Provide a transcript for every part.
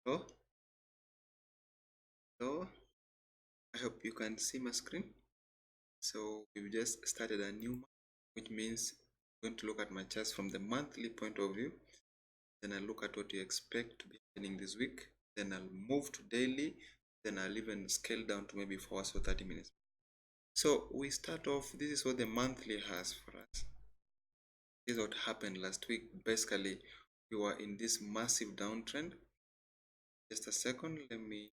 Hello, hello. I hope you can see my screen. So we've just started a new month, which means I'm going to look at my charts from the monthly point of view. Then I'll look at what you expect to be happening this week. Then I'll move to daily. Then I'll even scale down to maybe 4 hours or 30 minutes. So we start off. This is what the monthly has for us. This is what happened last week. Basically, we were in this massive downtrend. Just a second. Let me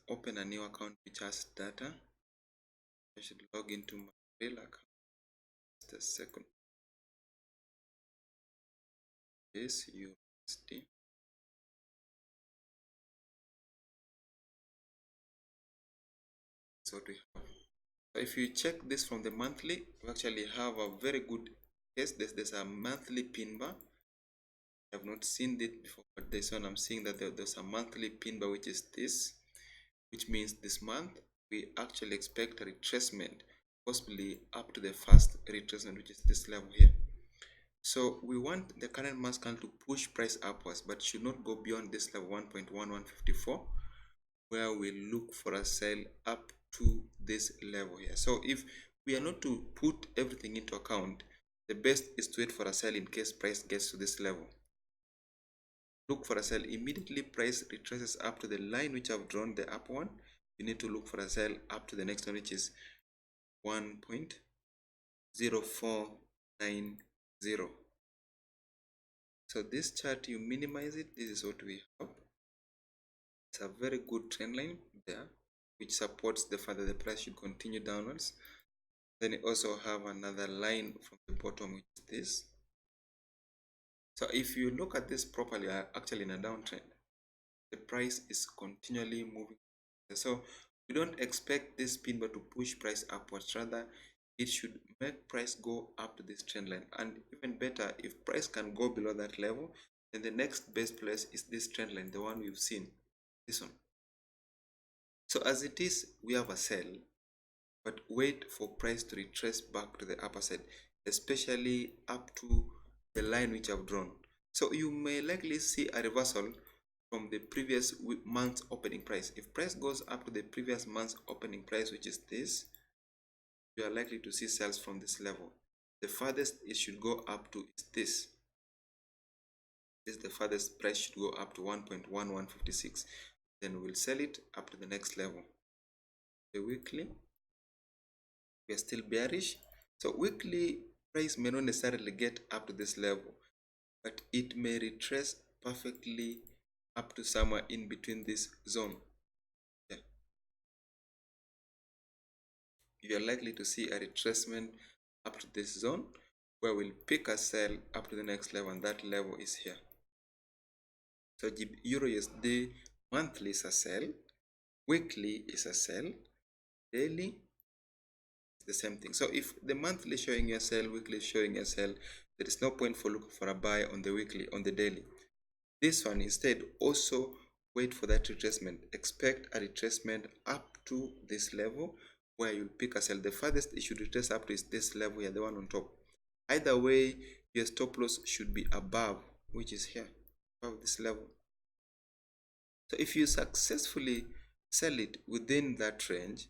open a new account which has data. I should log into my real account. Just a second. This USD. So what we have. So if you check this from the monthly, we actually have a very good case. There's a monthly pin bar. I have not seen it before, but this one I'm seeing that there's a monthly pin bar, which is this, which means this month we actually expect a retracement, possibly up to the first retracement, which is this level here. So we want the current mass candle to push price upwards, but should not go beyond this level 1.1154, where we look for a sell up to this level here. So if we are not to put everything into account, the best is to wait for a sell in case price gets to this level. Look for a sell immediately price retraces up to the line which I've drawn, the up one. You need to look for a sell up to the next one, which is 1.0490. So this chart, you minimize it, this is what we have. It's a very good trend line there, which supports the fact that the price should continue downwards. Then you also have another line from the bottom, which is this. So if you look at this properly, actually in a downtrend, the price is continually moving. So we don't expect this pin bar to push price upwards. Rather, it should make price go up to this trend line. And even better, if price can go below that level, then the next best place is this trend line, the one we've seen, this one. So as it is, we have a sell, but wait for price to retrace back to the upper side, especially up to the line which I've drawn. So you may likely see a reversal from the previous month's opening price. If price goes up to the previous month's opening price, which is this, you are likely to see sales from this level. The farthest it should go up to is this. This is the farthest price should go up to 1.1156. Then we'll sell it up to the next level. The weekly, we are still bearish. So weekly price may not necessarily get up to this level, but it may retrace perfectly up to somewhere in between this zone. Yeah. You are likely to see a retracement up to this zone, where we'll pick a sell up to the next level, and that level is here. So Euro USD monthly is a sell, weekly is a sell, daily is the same thing. So if the monthly is showing you a sell, weekly is showing a sell, there is no point for looking for a buy on the weekly, on the daily. This one instead, also wait for that retracement. Expect a retracement up to this level, where you'll pick a sell. The farthest it should retrace up to is this level here, the one on top. Either way, your stop loss should be above, which is here, above this level. So if you successfully sell it within that range,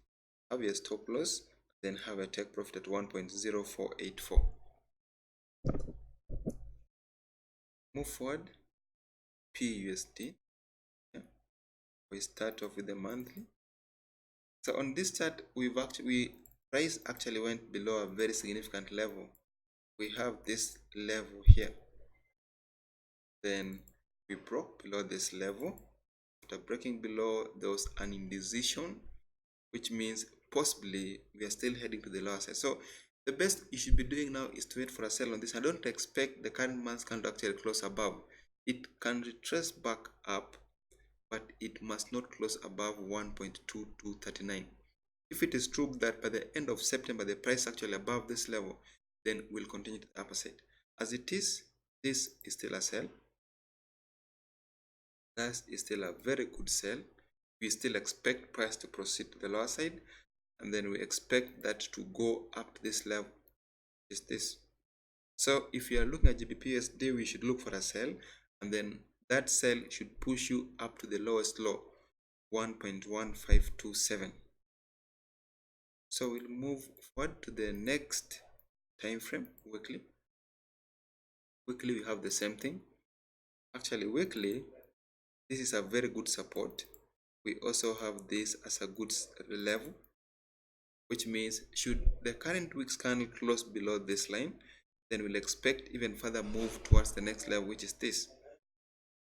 have your stop loss, then have a take profit at 1.0484. Move forward, PUSD. Yeah. We start off with the monthly. So on this chart, price actually went below a very significant level. We have this level here. Then we broke below this level. After breaking below, there was an indecision, which means possibly we are still heading to the lower side. So the best you should be doing now is to wait for a sell on this. I don't expect the current month's candle to actually close above. It can retrace back up, but it must not close above 1.2239. If it is true that by the end of September the price is actually above this level, then we'll continue to the upper side. As it is, this is still a sell. That is still a very good sell. We still expect price to proceed to the lower side, and then we expect that to go up to this level, is this. So if you are looking at GBP USD, we should look for a sell, and then that sell should push you up to the lowest low, 1.1527. So we'll move forward to the next time frame, weekly. Weekly we have the same thing. Actually weekly, this is a very good support. We also have this as a good level, which means should the current week's candle close below this line, then we'll expect even further move towards the next level, which is this.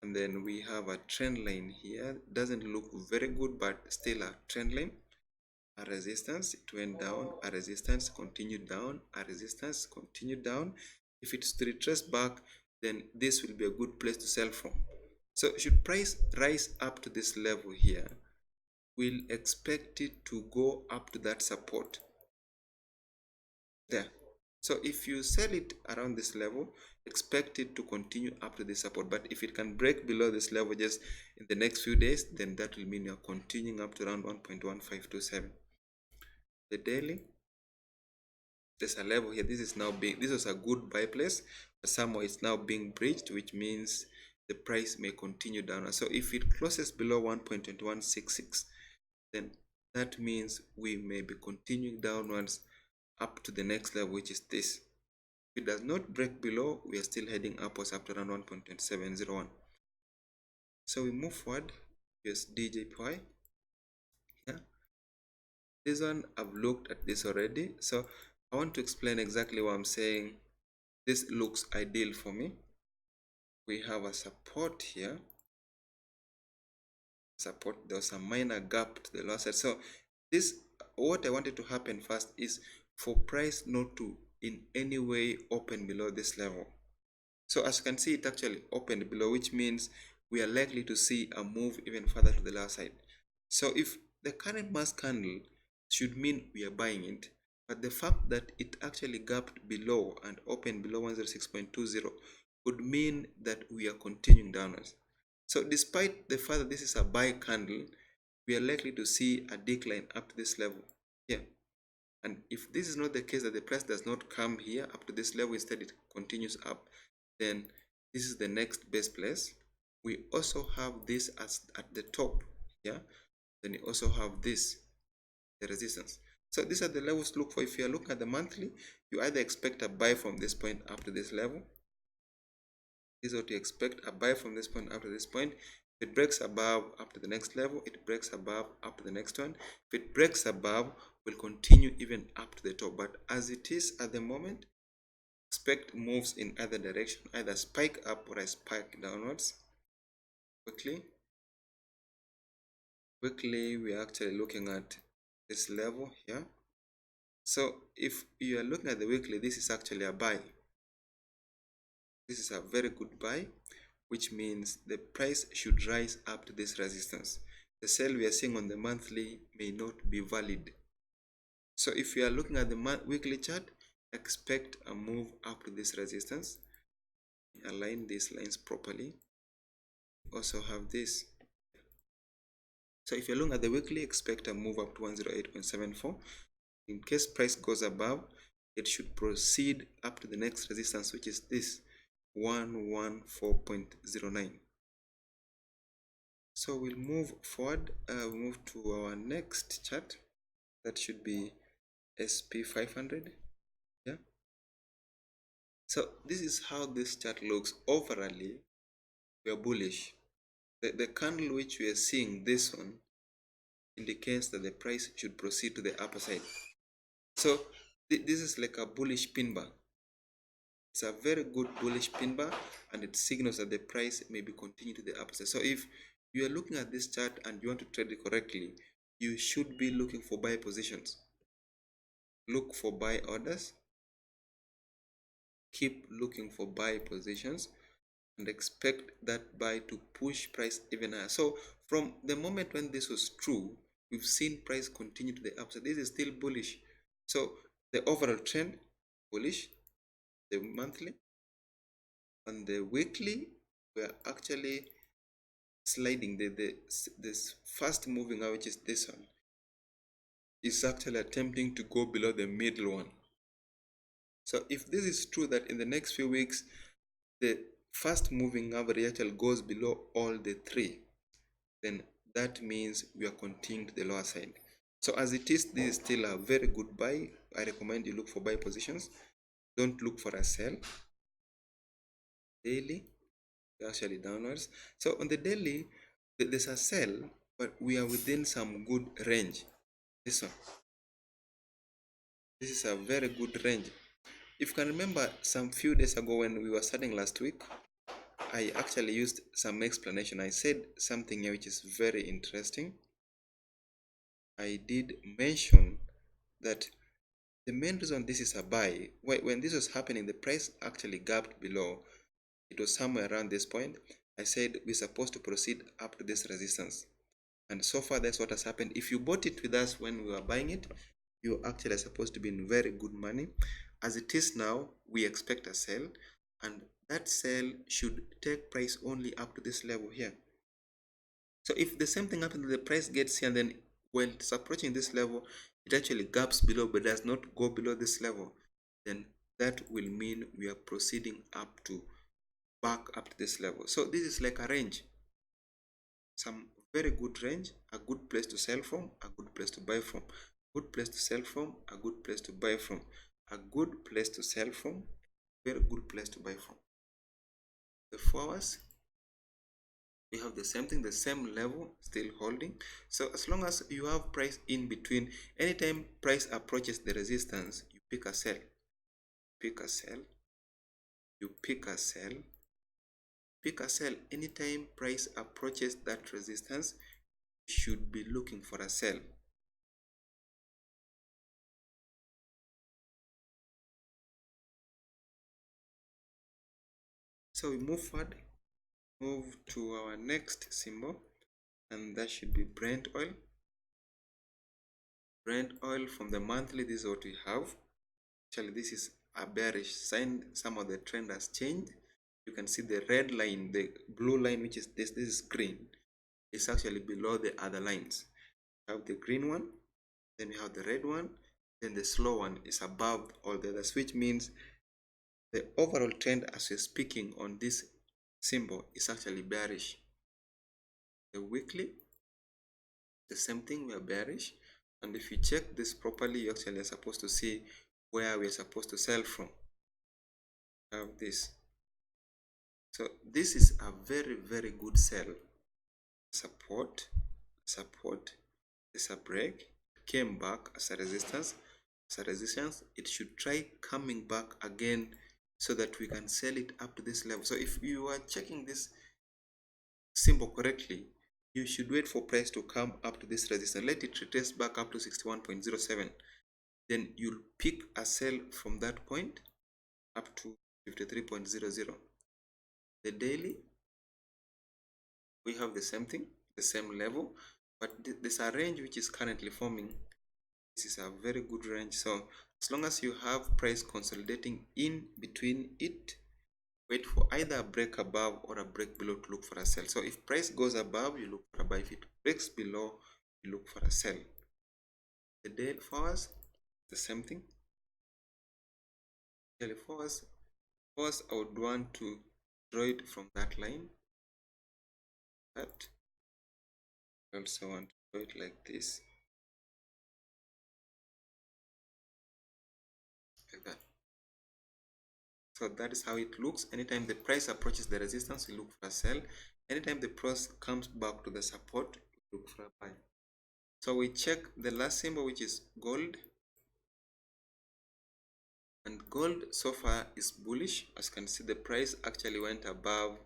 And then we have a trend line here. Doesn't look very good, but still a trend line. A resistance, it went down, a resistance continued down, a resistance continued down. If it's to retrace back, then this will be a good place to sell from. So should price rise up to this level here, we'll expect it to go up to that support there. So if you sell it around this level, expect it to continue up to this support. But if it can break below this level just in the next few days, then that will mean you're continuing up to around 1.1527. The daily, there's a level here. This is now being, this was a good buy place, but somehow it's now being breached, which means the price may continue down. So if it closes below 1.2166, then that means we may be continuing downwards up to the next level, which is this. If it does not break below, we are still heading upwards up to around 1.2701. So we move forward. Here's DJPY. Yeah, this one I've looked at this already, so I want to explain exactly what I'm saying. This looks ideal for me. We have a support here. Support, there's a minor gap to the lower side. So this, what I wanted to happen first is for price not to in any way open below this level. So as you can see, it actually opened below, which means we are likely to see a move even further to the lower side. So if the current mass candle should mean we are buying it, but the fact that it actually gapped below and opened below 106.20 would mean that we are continuing downwards. So despite the fact that this is a buy candle, we are likely to see a decline up to this level here. And if this is not the case, that the price does not come here up to this level, instead it continues up, then this is the next best place. We also have this as at the top here. Then you also have this, the resistance. So these are the levels to look for. If you are looking at the monthly, you either expect a buy from this point up to this level. This is what you expect, a buy from this point up to this point. If it breaks above up to the next level, it breaks above up to the next one. If it breaks above, we'll continue even up to the top. But as it is at the moment, expect moves in either direction, either spike up or a spike downwards. Weekly, we are actually looking at this level here. So if you are looking at the weekly, this is actually a buy. This is a very good buy, which means the price should rise up to this resistance. The sell we are seeing on the monthly may not be valid. So if you are looking at the weekly chart, expect a move up to this resistance. Align these lines properly. Also have this. So if you're looking at the weekly, expect a move up to 108.74. In case price goes above, it should proceed up to the next resistance, which is this 114.09. So we'll move forward. We'll move to our next chart. That should be SP500. Yeah. So this is how this chart looks. Overall, we are bullish. The candle which we are seeing, this one, indicates that the price should proceed to the upper side. So this is like a bullish pin bar. It's a very good bullish pin bar, and it signals that the price may be continuing to the upper side. So if you are looking at this chart and you want to trade it correctly, you should be looking for buy positions. Look for buy orders. Keep looking for buy positions and expect that buy to push price even higher. So from the moment when this was true, we've seen price continue to the upside. This is still bullish. So the overall trend, bullish. The monthly and the weekly, we are actually sliding. This fast moving out, which is this one, is actually attempting to go below the middle one. So if this is true, that in the next few weeks the fast moving average actually goes below all the three, then that means we are continuing to the lower side. So as it is, this is still a very good buy. I recommend you look for buy positions. Don't look for a sell. Daily, actually downwards. So on the daily, there's a sell, but we are within some good range. This one. This is a very good range. If you can remember, some few days ago when we were starting last week, I actually used some explanation. I said something here which is very interesting. I did mention that the main reason this is a buy, when this was happening, the price actually gapped below. It was somewhere around this point. I said we're supposed to proceed up to this resistance. And so far, that's what has happened. If you bought it with us when we were buying it, you actually are supposed to be in very good money. As it is now, we expect a sell, and that sell should take price only up to this level here. So if the same thing happens, the price gets here, and then when it's approaching this level, it actually gaps below but does not go below this level, then that will mean we are proceeding back up to this level. So this is like a range, some very good range, a good place to sell from, a good place to buy from, good place to sell from, a good place to buy from, a good place to sell from, very good place to buy from. The 4 hours, we have the same thing, the same level still holding. So as long as you have price in between, anytime price approaches the resistance, you pick a sell, pick a sell, you pick a sell, pick a sell. Anytime price approaches that resistance, you should be looking for a sell. So we move forward, move to our next symbol, and that should be Brent oil. Brent oil from the monthly, this is what we have. Actually, this is a bearish sign. Some of the trend has changed. You can see the red line, the blue line, which is this is green, is actually below the other lines. We have the green one, then we have the red one, then the slow one is above all the others, which means the overall trend as we're speaking on this symbol is actually bearish. The weekly, the same thing, we are bearish. And if you check this properly, you actually are supposed to see where we are supposed to sell from. Have this. So this is a very, very good sell. Support, support, it's a break, came back as a resistance. As a resistance, it should try coming back again so that we can sell it up to this level. So if you are checking this symbol correctly, you should wait for price to come up to this resistance. Let it retrace back up to 61.07. Then you'll pick a sell from that point up to 53.00. The daily, we have the same thing, the same level, but there's a range which is currently forming. This is a very good range. So as long as you have price consolidating in between it, wait for either a break above or a break below to look for a sell. So if price goes above, you look for a buy. If it breaks below, you look for a sell. The day for us, the same thing. Daily for us, I would want to draw it from that line. That I also want to draw it like this. Like that. So that is how it looks. Anytime the price approaches the resistance, we look for a sell. Anytime the price comes back to the support, we look for a buy. So we check the last symbol, which is gold. And gold so far is bullish. As you can see, the price actually went above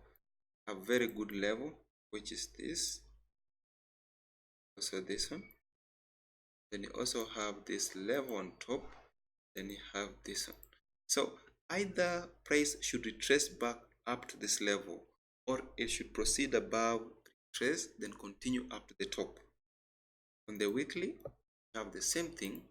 a very good level, which is this. Also this one. Then you also have this level on top. Then you have this one. So either price should retrace back up to this level, or it should proceed above, retrace, then continue up to the top. On the weekly, we have the same thing.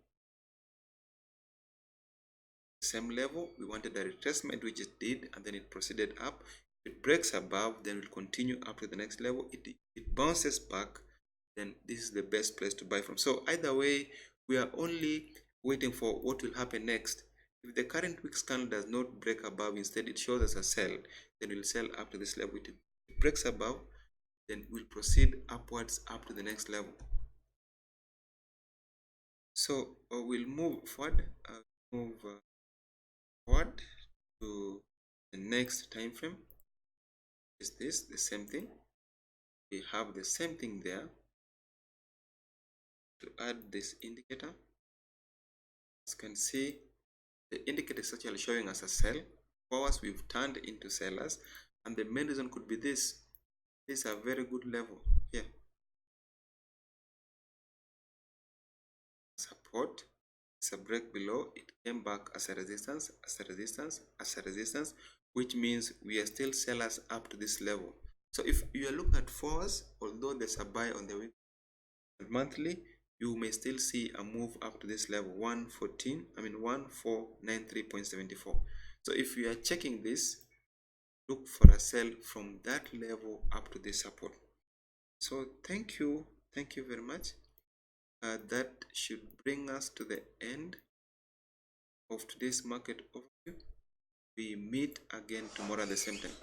Same level, we wanted a retracement, which it did, and then it proceeded up. If it breaks above, then we'll continue up to the next level. It bounces back, then this is the best place to buy from. So either way, we are only waiting for what will happen next. If the current week's candle does not break above, instead it shows as a sell, then we'll sell up to this level. If it breaks above, then we'll proceed upwards up to the next level. So we'll move forward, forward to the next time frame. Is this the same thing? We have the same thing there. To add this indicator, as you can see, the indicator is actually showing us a sell. For us, we've turned into sellers, and the main reason could be this. This is a very good level here. Support. It's a break below. It came back as a resistance, as a resistance, as a resistance, which means we are still sellers up to this level. So if you look at 4s, although there's a buy on the week and monthly, you may still see a move up to this level 1493.74. So if you are checking this, look for a sell from that level up to this support. So thank you very much. That should bring us to the end of today's market overview. We meet again tomorrow at the same time.